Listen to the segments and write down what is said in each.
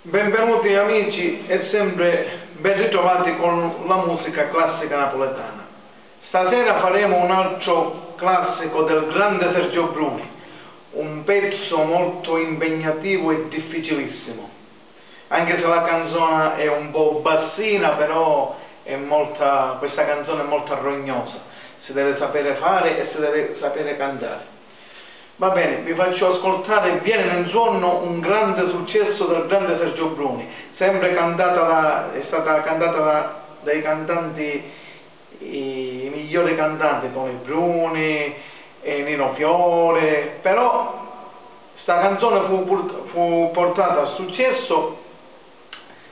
Benvenuti amici e sempre ben ritrovati con la musica classica napoletana. Stasera faremo un altro classico del grande Sergio Bruni, un pezzo molto impegnativo e difficilissimo. Anche se la canzone è un po' bassina, però questa canzone è molto rognosa. Si deve sapere fare e si deve sapere cantare. Va bene, vi faccio ascoltare Viene nel sonno, un grande successo del grande Sergio Bruni, sempre è stata cantata dai cantanti, i migliori cantanti, Toni Bruni e Nino Fiore, però questa canzone fu portata a successo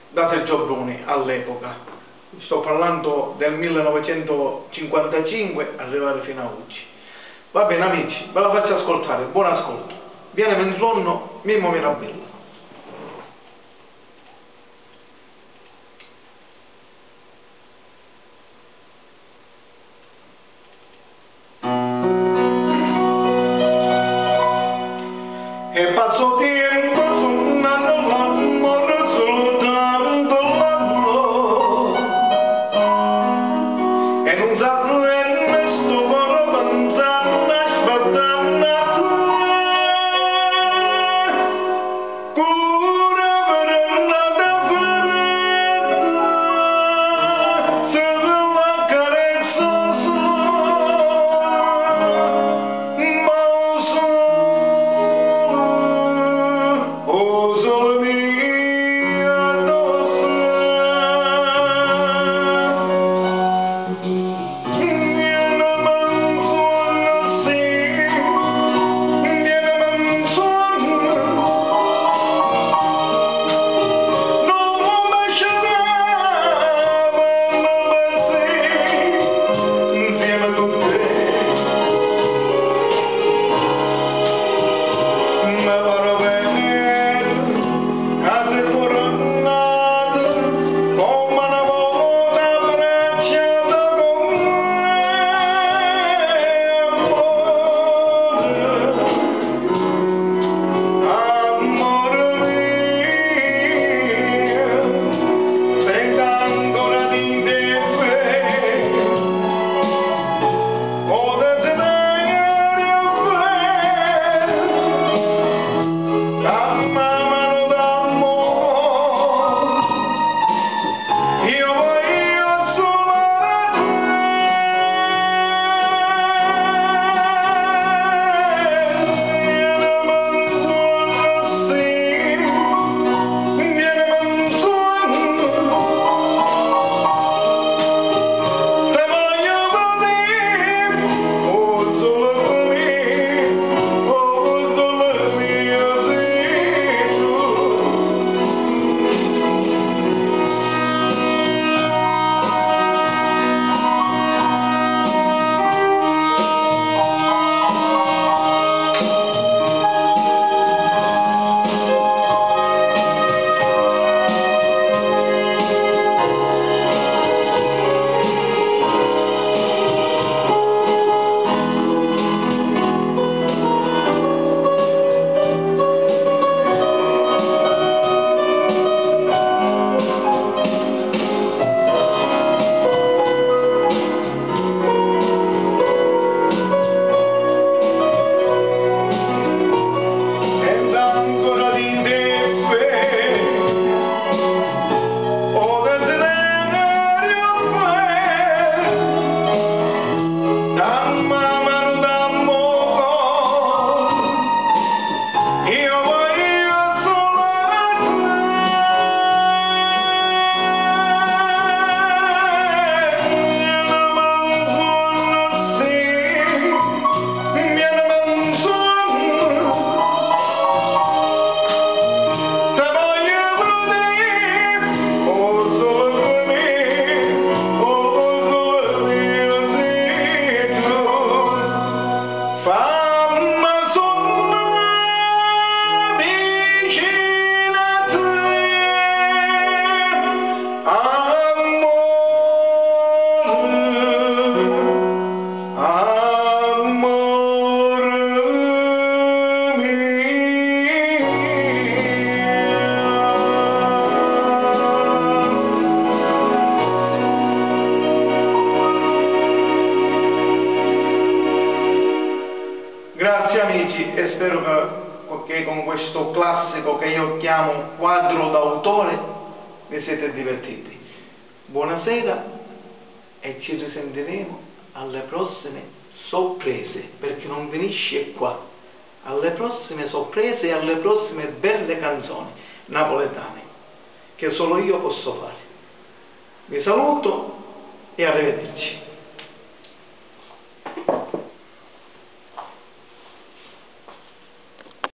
da Sergio Bruni all'epoca. Sto parlando del 1955 arrivare fino a oggi. Va bene amici, ve la faccio ascoltare, buon ascolto. Viene nel sonno, Mimmo Mirabello. E passo tempo suonando l'amore soltanto l'amore e non sa sto cuore pensando aspettando pure per andare a fredda se la carezza spero che con questo classico che io chiamo quadro d'autore vi siete divertiti. Buonasera e ci risentiremo alle prossime sorprese, perché non finisce qua. Alle prossime sorprese e alle prossime belle canzoni napoletane che solo io posso fare. Vi saluto e arrivederci.